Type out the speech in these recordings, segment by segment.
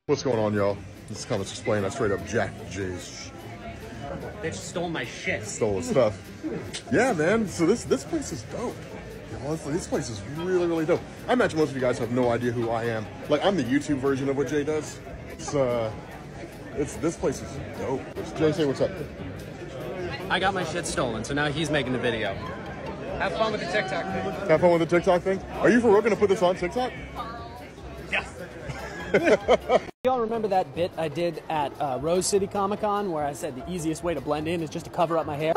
What's going on, y'all? This comments explain I straight up jacked Jay's Bitch stole my shit. stole his stuff. Yeah, man. So this place is dope. Honestly, this place is really, really dope. I imagine most of you guys have no idea who I am. Like, I'm the YouTube version of what Jay does. This place is dope. Jay, say what's up. I got my shit stolen, so now he's making the video. Have fun with the TikTok thing. Have fun with the TikTok thing? Are you for real gonna put this on TikTok? Yes. Y'all remember that bit I did at Rose City Comic Con where I said the easiest way to blend in is just to cover up my hair?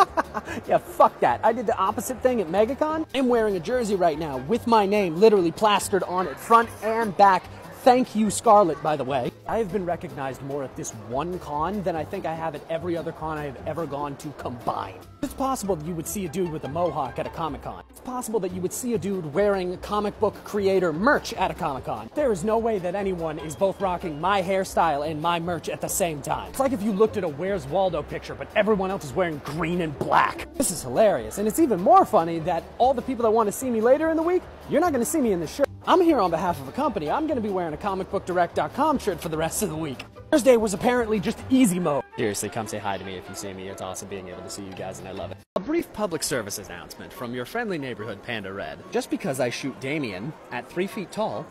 Yeah, fuck that. I did the opposite thing at MegaCon. I'm wearing a jersey right now with my name literally plastered on it, front and back. Thank you, Scarlett, by the way. I have been recognized more at this one con than I think I have at every other con I have ever gone to combined. It's possible that you would see a dude with a mohawk at a Comic-Con. It's possible that you would see a dude wearing comic book creator merch at a Comic-Con. There is no way that anyone is both rocking my hairstyle and my merch at the same time. It's like if you looked at a Where's Waldo picture, but everyone else is wearing green and black. This is hilarious, and it's even more funny that all the people that want to see me later in the week, you're not going to see me in this shirt. I'm here on behalf of a company. I'm going to be wearing a comicbookdirect.com shirt for the rest of the week. Thursday was apparently just easy mode. Seriously, come say hi to me if you see me. It's awesome being able to see you guys, and I love it. A brief public service announcement from your friendly neighborhood Panda Red. Just because I shoot Damien at 3 feet tall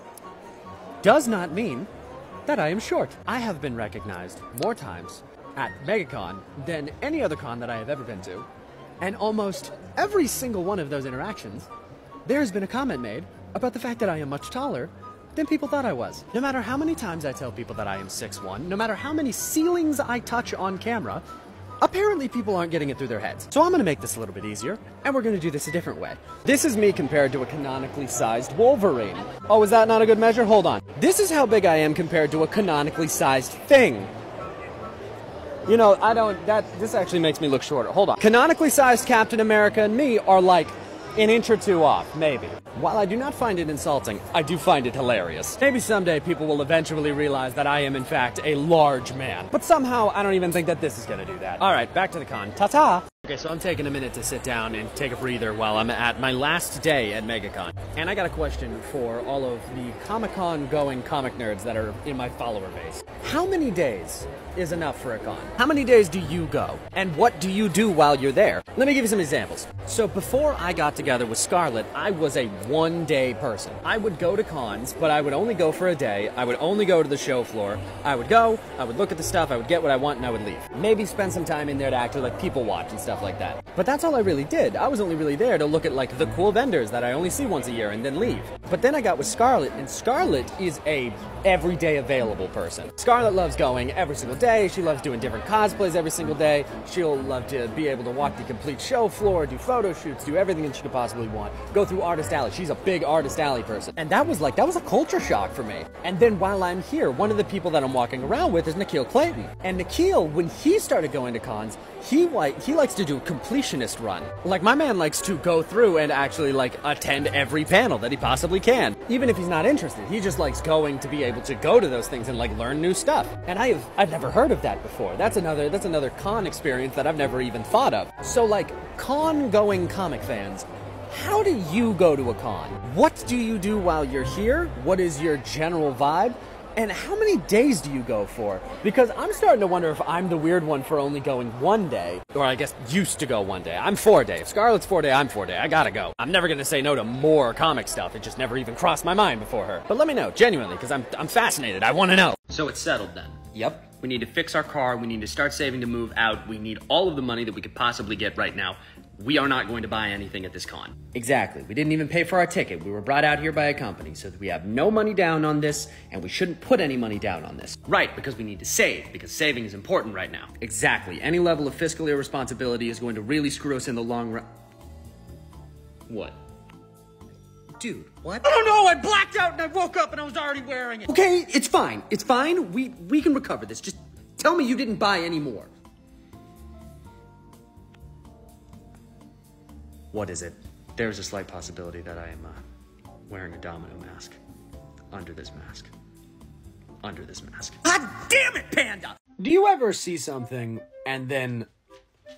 does not mean that I am short. I have been recognized more times at MegaCon than any other con that I have ever been to, and almost every single one of those interactions, there has been a comment made about the fact that I am much taller than people thought I was. No matter how many times I tell people that I am 6'1", no matter how many ceilings I touch on camera, apparently people aren't getting it through their heads. So I'm gonna make this a little bit easier, and we're gonna do this a different way. This is me compared to a canonically sized Wolverine. Oh, is that not a good measure? Hold on. This is how big I am compared to a canonically sized thing. You know, this actually makes me look shorter. Hold on. Canonically sized Captain America and me are like an inch or two off, maybe. While I do not find it insulting, I do find it hilarious. Maybe someday people will eventually realize that I am in fact a large man. But somehow, I don't even think that this is gonna do that. Alright, back to the con. Ta-ta! Okay, so I'm taking a minute to sit down and take a breather while I'm at my last day at MegaCon. And I got a question for all of the Comic-Con going comic nerds that are in my follower base. How many days is enough for a con? How many days do you go? And what do you do while you're there? Let me give you some examples. So before I got together with Scarlett, I was a one-day person. I would go to cons, but I would only go for a day. I would only go to the show floor. I would go, I would look at the stuff, I would get what I want, and I would leave. Maybe spend some time in there to actually like people watch and stuff like that. But that's all I really did. I was only really there to look at like the cool vendors that I only see once a year and then leave. But then I got with Scarlett, and Scarlett is a everyday available person. Scarlett loves going every single day. She loves doing different cosplays every single day. She'll love to be able to walk the complete show floor, do photo shoots, do everything that she could possibly want. Go through Artist Alley. She's a big Artist Alley person. And that was a culture shock for me. And then while I'm here, one of the people that I'm walking around with is Nikhil Clayton. And Nikhil, when he started going to cons, he likes to do a completionist run. Like, my man likes to go through and actually like attend every panel that he possibly can. Even if he's not interested, he just likes going to be able to go to those things and like learn new stuff. And I've never heard of that before. That's another con experience that I've never even thought of. So like, con going comic fans, how do you go to a con? What do you do while you're here? What is your general vibe? And how many days do you go for? Because I'm starting to wonder if I'm the weird one for only going one day. Or I guess used to go one day. I'm 4 day. If Scarlett's 4 day, I'm 4 day. I gotta go. I'm never gonna say no to more comic stuff. It just never even crossed my mind before her. But let me know, genuinely, because I'm fascinated. I wanna know. So it's settled then? Yep. We need to fix our car. We need to start saving to move out. We need all of the money that we could possibly get right now. We are not going to buy anything at this con. Exactly. We didn't even pay for our ticket. We were brought out here by a company, so that we have no money down on this, and we shouldn't put any money down on this. Right, because we need to save, because saving is important right now. Exactly. Any level of fiscal irresponsibility is going to really screw us in the long run. What? Dude, what? I don't know, I blacked out and I woke up and I was already wearing it. Okay, it's fine. It's fine. We can recover this. Just tell me you didn't buy any more. What is it? There's a slight possibility that I am wearing a domino mask. Under this mask. Under this mask. God damn it, Panda! Do you ever see something and then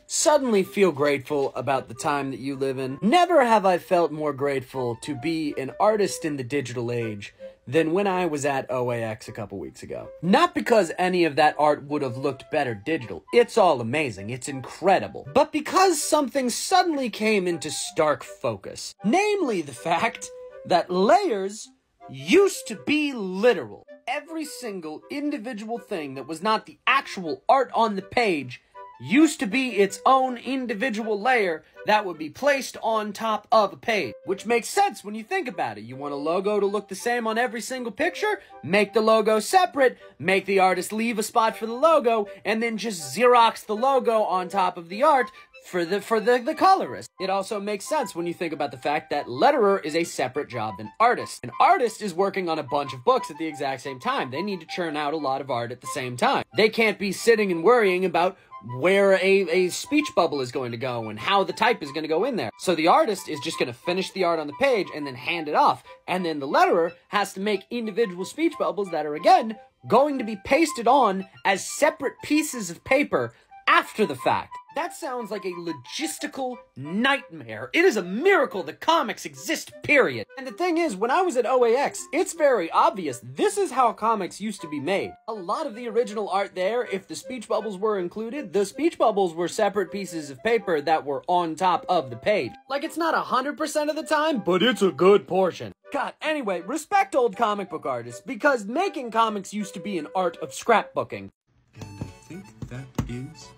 suddenly feel grateful about the time that you live in? Never have I felt more grateful to be an artist in the digital age than when I was at OAX a couple weeks ago. Not because any of that art would have looked better digital. It's all amazing. It's incredible. But because something suddenly came into stark focus. Namely the fact that layers used to be literal. Every single individual thing that was not the actual art on the page used to be its own individual layer that would be placed on top of a page. Which makes sense when you think about it. You want a logo to look the same on every single picture? Make the logo separate, make the artist leave a spot for the logo, and then just Xerox the logo on top of the art for the colorist. It also makes sense when you think about the fact that letterer is a separate job than artist. An artist is working on a bunch of books at the exact same time. They need to churn out a lot of art at the same time. They can't be sitting and worrying about where a speech bubble is going to go and how the type is going to go in there. So the artist is just going to finish the art on the page and then hand it off. And then the letterer has to make individual speech bubbles that are, again, going to be pasted on as separate pieces of paper after the fact. That sounds like a logistical nightmare. It is a miracle that comics exist, period. And the thing is, when I was at OAX, it's very obvious this is how comics used to be made. A lot of the original art there, if the speech bubbles were included, the speech bubbles were separate pieces of paper that were on top of the page. Like, it's not 100% of the time, but it's a good portion. God, anyway, respect old comic book artists, because making comics used to be an art of scrapbooking. And I think that is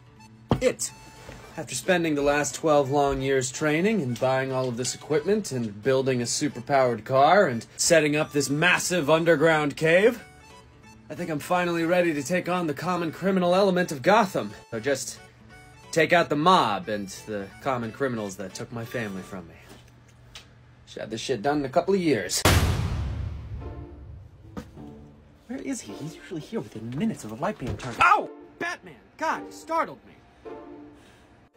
it. After spending the last 12 long years training and buying all of this equipment and building a superpowered car and setting up this massive underground cave, I think I'm finally ready to take on the common criminal element of Gotham. So just take out the mob and the common criminals that took my family from me. Should have this shit done in a couple of years. Where is he? He's usually here within minutes of the light being turned. Ow! Batman! God, you startled me.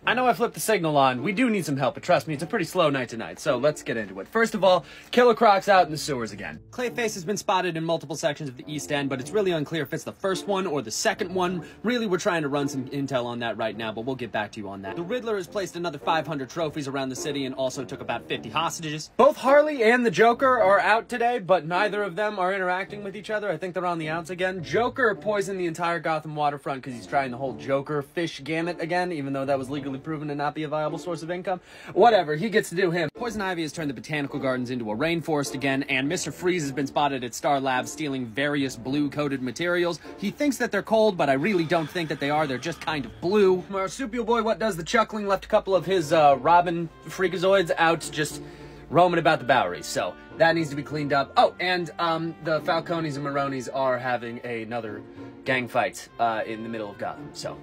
I know I flipped the signal on. We do need some help, but trust me, it's a pretty slow night tonight, so let's get into it. First of all, Killer Croc's out in the sewers again. Clayface has been spotted in multiple sections of the East End, but it's really unclear if it's the first one or the second one. Really, we're trying to run some intel on that right now, but we'll get back to you on that. The Riddler has placed another 500 trophies around the city and also took about 50 hostages. Both Harley and the Joker are out today, but neither of them are interacting with each other. I think they're on the outs again. Joker poisoned the entire Gotham waterfront because he's trying the whole Joker fish gamut again, even though that was legally proven to not be a viable source of income. Whatever, he gets to do him. Poison Ivy has turned the botanical gardens into a rainforest again, and Mr. Freeze has been spotted at Star Labs stealing various blue-coated materials. He thinks that they're cold, but I really don't think that they are. They're just kind of blue. Marsupial Boy, what does the Chuckling, left a couple of his Robin freakazoids out just roaming about the Boweries, so that needs to be cleaned up. Oh, and the Falcones and Maronis are having another gang fight in the middle of Gotham, so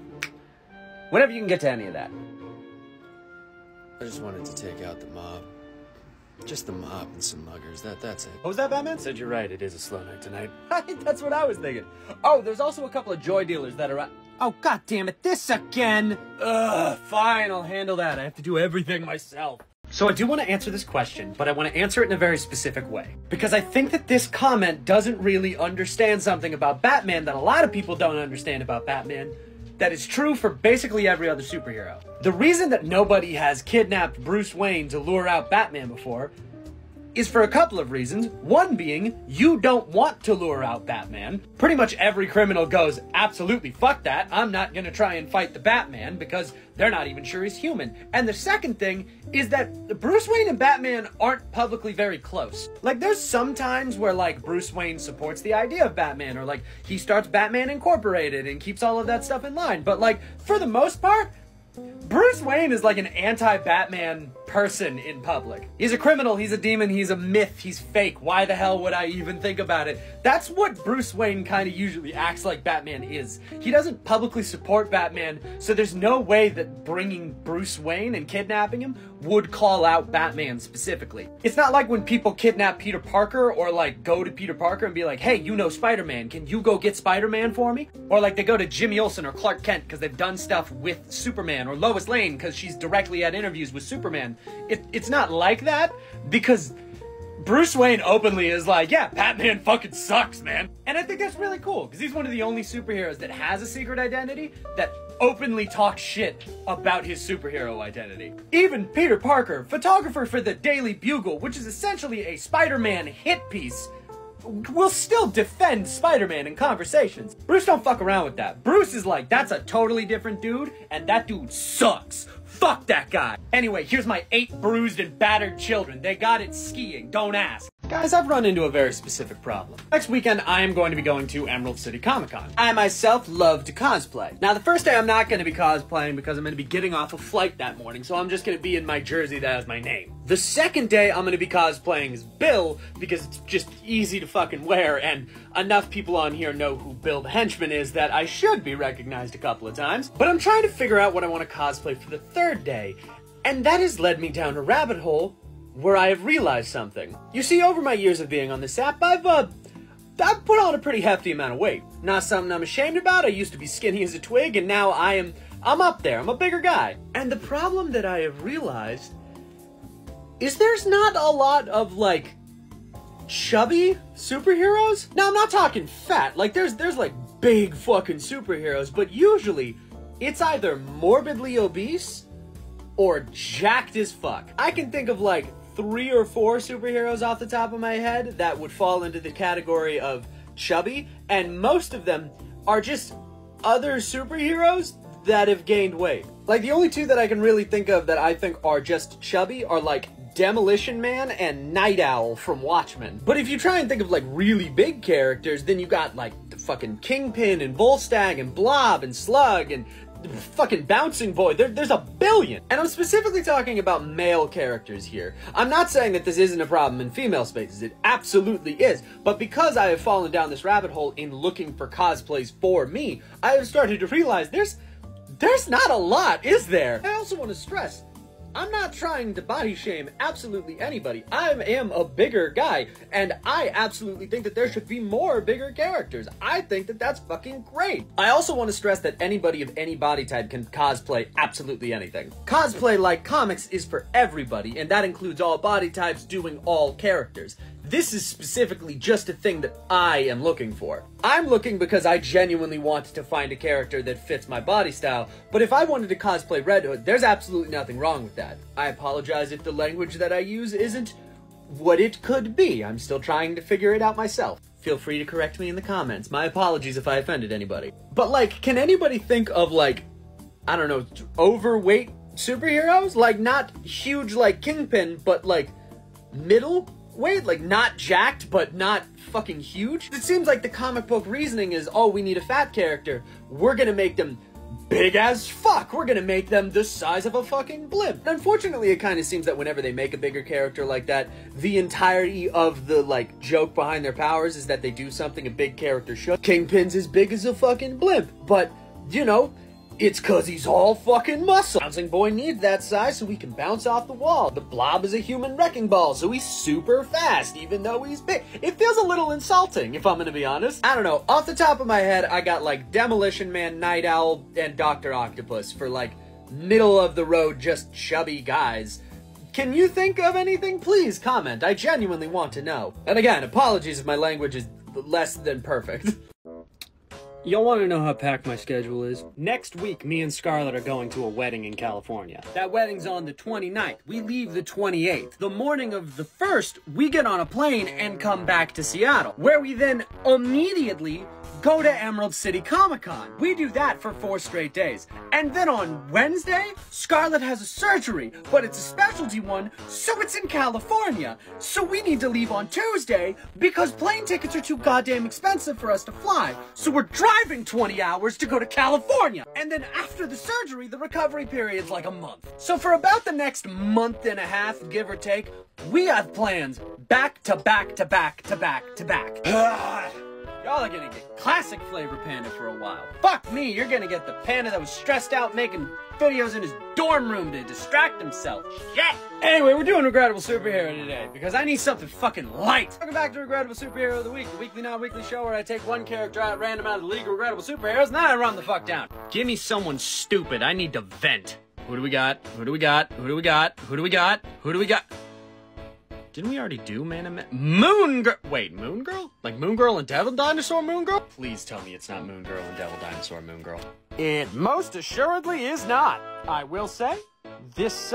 whenever you can get to any of that. I just wanted to take out the mob. Just the mob and some muggers. That's it. What was that, Batman? Said you're right, it is a slow night tonight. That's what I was thinking. Oh, there's also a couple of joy dealers that are out. Oh, god damn it, this again! Ugh, fine, I'll handle that. I have to do everything myself. So I do want to answer this question, but I want to answer it in a very specific way. Because I think that this comment doesn't really understand something about Batman that a lot of people don't understand about Batman. That is true for basically every other superhero. The reason that nobody has kidnapped Bruce Wayne to lure out Batman before is for a couple of reasons. One being, you don't want to lure out Batman. Pretty much every criminal goes, absolutely fuck that, I'm not gonna try and fight the Batman because they're not even sure he's human. And the second thing is that Bruce Wayne and Batman aren't publicly very close. Like, there's some times where, like, Bruce Wayne supports the idea of Batman, or, like, he starts Batman Incorporated and keeps all of that stuff in line. But, like, for the most part, Bruce Wayne is like an anti-Batman person in public. He's a criminal, he's a demon, he's a myth, he's fake. Why the hell would I even think about it? That's what Bruce Wayne kind of usually acts like Batman is. He doesn't publicly support Batman, so there's no way that bringing Bruce Wayne and kidnapping him would call out Batman specifically. It's not like when people kidnap Peter Parker or like go to Peter Parker and be like, hey, you know Spider-Man, can you go get Spider-Man for me? Or like they go to Jimmy Olsen or Clark Kent because they've done stuff with Superman, or Lois Lane because she's directly had interviews with Superman. It's not like that because Bruce Wayne openly is like, yeah, Batman fucking sucks, man. And I think that's really cool because he's one of the only superheroes that has a secret identity that openly talks shit about his superhero identity. Even Peter Parker, photographer for the Daily Bugle, which is essentially a Spider-Man hit piece, will still defend Spider-Man in conversations. Bruce don't fuck around with that. Bruce is like, that's a totally different dude, and that dude sucks. Fuck that guy. Anyway, here's my 8 bruised and battered children. They got it skiing, don't ask. Guys, I've run into a very specific problem. Next weekend, I am going to be going to Emerald City Comic Con. I myself love to cosplay. Now, the first day I'm not going to be cosplaying because I'm going to be getting off a flight that morning, so I'm just going to be in my jersey that has my name. The second day, I'm going to be cosplaying as Bill because it's just easy to fucking wear, and enough people on here know who Bill the Henchman is that I should be recognized a couple of times. But I'm trying to figure out what I want to cosplay for the third day, and that has led me down a rabbit hole where I have realized something. You see, over my years of being on this app, I've put on a pretty hefty amount of weight. Not something I'm ashamed about. I used to be skinny as a twig, and now I'm up there. I'm a bigger guy. And the problem that I have realized is there's not a lot of, like, chubby superheroes. Now, I'm not talking fat. Like, there's like, big fucking superheroes, but usually it's either morbidly obese or jacked as fuck. I can think of, like, 3 or 4 superheroes off the top of my head that would fall into the category of chubby, and most of them are just other superheroes that have gained weight. Like, the only 2 that I can really think of that I think are just chubby are, like, Demolition Man and Night Owl from Watchmen. But if you try and think of, like, really big characters, then you got, like, the fucking Kingpin and Volstagg and Blob and Slug and fucking Bouncing Boy. There's a billion. And I'm specifically talking about male characters here. I'm not saying that this isn't a problem in female spaces. It absolutely is. But because I have fallen down this rabbit hole in looking for cosplays for me, I have started to realize there's not a lot, is there? I also want to stress, I'm not trying to body shame absolutely anybody. I am a bigger guy, and I absolutely think that there should be more bigger characters. I think that that's fucking great. I also want to stress that anybody of any body type can cosplay absolutely anything. Cosplay, like comics, is for everybody, and that includes all body types doing all characters. This is specifically just a thing that I am looking for. I'm looking because I genuinely want to find a character that fits my body style, but if I wanted to cosplay Red Hood, there's absolutely nothing wrong with that. I apologize if the language that I use isn't what it could be. I'm still trying to figure it out myself. Feel free to correct me in the comments. My apologies if I offended anybody. But, like, can anybody think of, like, I don't know, overweight superheroes? Like, not huge like Kingpin, but, like, middle weight, like not jacked, but not fucking huge. It seems like the comic book reasoning is, oh, we need a fat character. We're gonna make them big as fuck. We're gonna make them the size of a fucking blimp. Unfortunately, it kind of seems that whenever they make a bigger character like that, the entirety of the, like, joke behind their powers is that they do something a big character should. Kingpin's as big as a fucking blimp, but, you know, it's cause he's all fucking muscle. Bouncing Boy needs that size so he can bounce off the wall. The Blob is a human wrecking ball, so he's super fast, even though he's big. It feels a little insulting, if I'm gonna be honest. I don't know, off the top of my head, I got, like, Demolition Man, Night Owl, and Dr. Octopus for, like, middle-of-the-road, just chubby guys. Can you think of anything? Please comment. I genuinely want to know. And again, apologies if my language is less than perfect. Y'all want to know how packed my schedule is? Next week, me and Scarlett are going to a wedding in California. That wedding's on the 29th. We leave the 28th. The morning of the 1st, we get on a plane and come back to Seattle, where we then immediately go to Emerald City Comic Con. We do that for 4 straight days. And then on Wednesday, Scarlett has a surgery, but it's a specialty one, so it's in California. So we need to leave on Tuesday because plane tickets are too goddamn expensive for us to fly. So we're driving 20 hours to go to California. And then after the surgery, the recovery period's like a month. So for about the next month and a half, give or take, we have plans back to back to back to back to back. Y'all are gonna get classic flavor Panda for a while. Fuck me, you're gonna get the Panda that was stressed out making videos in his dorm room to distract himself. Shit! Anyway, we're doing Regrettable Superhero today, because I need something fucking light. Welcome back to Regrettable Superhero of the Week, the weekly, non-weekly show where I take one character at random out of the league of regrettable superheroes, and then I run the fuck down. Give me someone stupid, I need to vent. Who do we got? Who do we got? Who do we got? Who do we got? Who do we got? Didn't we already do Moon Girl? Wait, Moon Girl? Like Moon Girl and Devil Dinosaur Moon Girl? Please tell me it's not Moon Girl and Devil Dinosaur Moon Girl. It most assuredly is not. I will say, This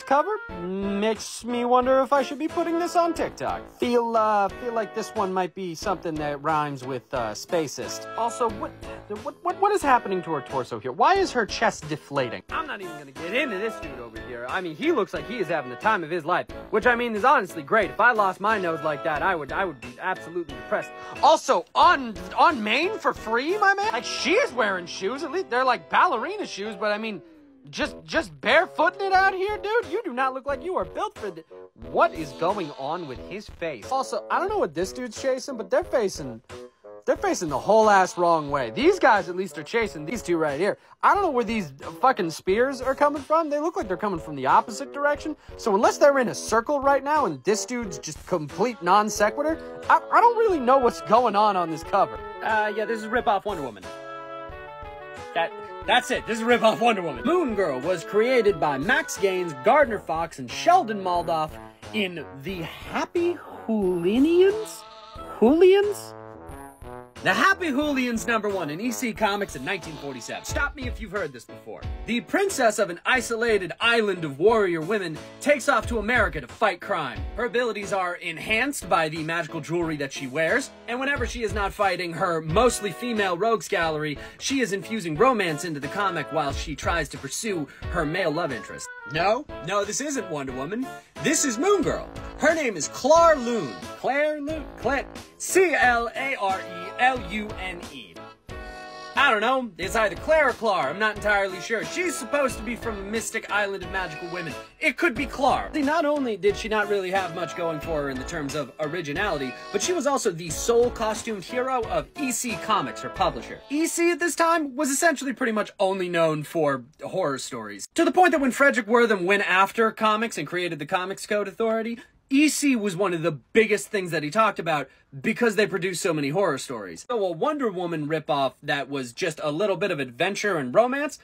cover makes me wonder if I should be putting this on TikTok. Feel like this one might be something that rhymes with spacist. Also, what is happening to her torso here? Why is her chest deflating? I'm not even gonna get into this dude over here. I mean, he looks like he is having the time of his life, which I mean is honestly great. If I lost my nose like that, I would be absolutely depressed. Also, on Maine for free, my man. Like, she is wearing shoes. At least they're like ballerina shoes, but I mean, just barefooting it out here, dude? You do not look like you are built for this. What is going on with his face? Also, I don't know what this dude's chasing, but they're facing the whole ass wrong way. These guys at least are chasing these two right here. I don't know where these fucking spears are coming from. They look like they're coming from the opposite direction. So unless they're in a circle right now and this dude's just complete non sequitur, I don't really know what's going on this cover. Yeah, this is rip-off Wonder Woman. That's it. This is rip-off Wonder Woman. Moon Girl was created by Max Gaines, Gardner Fox, and Sheldon Moldoff in the Happy Hoolians? The Happy Hoolians #1 in EC Comics in 1947. Stop me if you've heard this before. The princess of an isolated island of warrior women takes off to America to fight crime. Her abilities are enhanced by the magical jewelry that she wears, and whenever she is not fighting her mostly female rogues gallery, she is infusing romance into the comic while she tries to pursue her male love interest. No, this isn't Wonder Woman. This is Moon Girl. Her name is Claire Lune. C-L-A-R-E-L-U-N-E. I don't know, it's either Claire or Clar, I'm not entirely sure. She's supposed to be from a mystic island of magical women. It could be Clar. Not only did she not really have much going for her in the terms of originality, but she was also the sole costumed hero of EC Comics, her publisher. EC at this time was essentially pretty much only known for horror stories. To the point that when Frederick Wortham went after comics and created the Comics Code Authority, EC was one of the biggest things that he talked about because they produced so many horror stories. So a Wonder Woman ripoff that was just a little bit of adventure and romance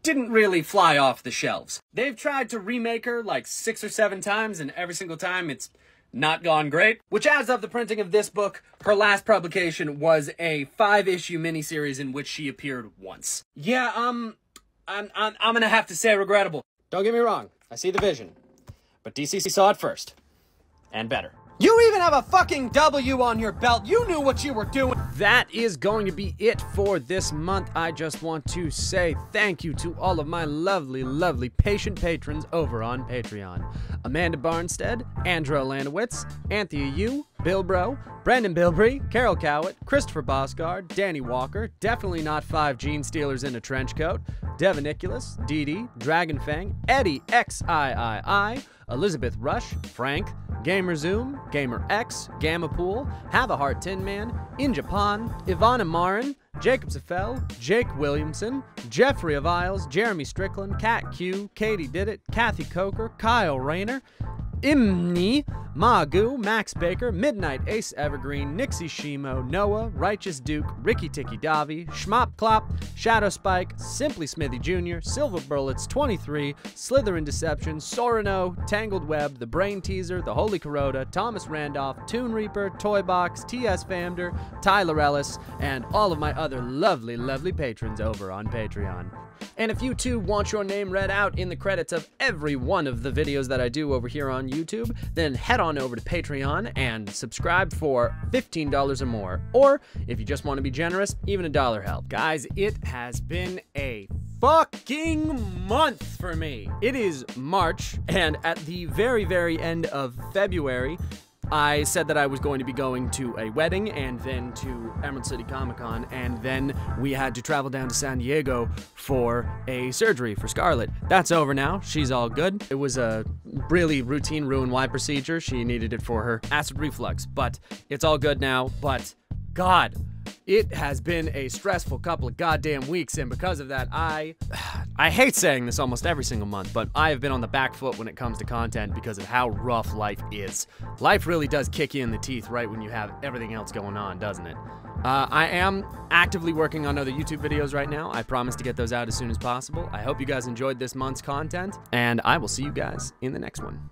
didn't really fly off the shelves. They've tried to remake her like 6 or 7 times, and every single time it's not gone great. Which, as of the printing of this book, her last publication was a 5-issue miniseries in which she appeared once. Yeah, I'm gonna have to say regrettable. Don't get me wrong, I see the vision, but DC saw it first. And better. You even have a fucking W on your belt. You knew what you were doing. That is going to be it for this month. I just want to say thank you to all of my lovely, lovely patient patrons over on Patreon. Amanda Barnstead, Andra Landowitz, Anthea Yu, Bill Bro, Brendan Bilbrey, Carol Cowett, Christopher Bosgard, Danny Walker, Definitely Not 5 Gene Stealers in a Trench Coat, Devin Nicholas, Dee Dee, Dragonfang, Eddie XIII, Elizabeth Rush, Frank, Gamer Zoom, Gamer X, Gamma Pool, Have a Heart Tin Man, In Japan, Ivana Marin, Jacob Zafel, Jake Williamson, Jeffrey of Isles, Jeremy Strickland, Kat Q, Katie Did It, Kathy Coker, Kyle Rayner, Imni, Magu, Max Baker, Midnight Ace Evergreen, Nixie Shimo, Noah, Righteous Duke, Ricky Tiki Davi, Schmop Clop, Shadow Spike, Simply Smithy Jr., Silver Bullets 23, Slytherin Deception, Sorino, Tangled Web, The Brain Teaser, The Holy Corota, Thomas Randolph, Toon Reaper, Toybox, T.S. Famder, Tyler Ellis, and all of my other lovely, lovely patrons over on Patreon. And if you too want your name read out in the credits of every one of the videos that I do over here on YouTube, then head on over to Patreon and subscribe for $15 or more. Or, if you just want to be generous, even $1 help. Guys, it has been a fucking month for me. It is March, and at the very, very end of February, I said that I was going to be going to a wedding and then to Emerald City Comic Con, and then we had to travel down to San Diego for a surgery for Scarlett. That's over now. She's all good. It was a really routine Roux-en-Y procedure. She needed it for her acid reflux, but it's all good now. But God, it has been a stressful couple of goddamn weeks, and because of that, I hate saying this almost every single month, but I have been on the back foot when it comes to content because of how rough life is. Life really does kick you in the teeth right when you have everything else going on, doesn't it? I am actively working on other YouTube videos right now. I promise to get those out as soon as possible. I hope you guys enjoyed this month's content, and I will see you guys in the next one.